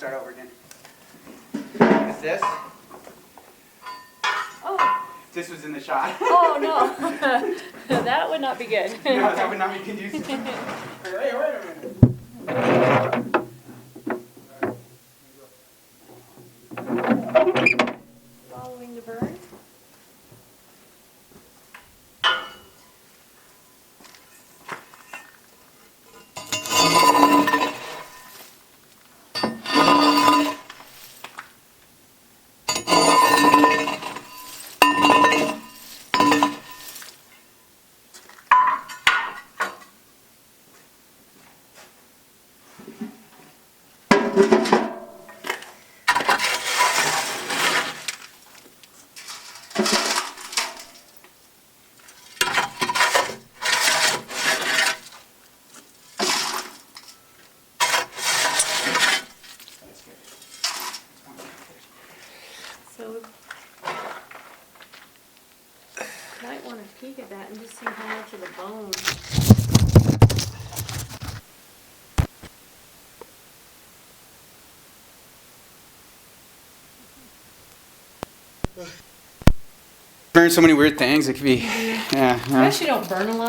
start over again. Is this? Oh, This was in the shot. oh no. That would not be good. No, that would not be conducive. Wait a minute. Following the burn. So might want to peek at that and just see how much of the bone. Burn so many weird things. It could be, yeah. I guess you don't burn a lot.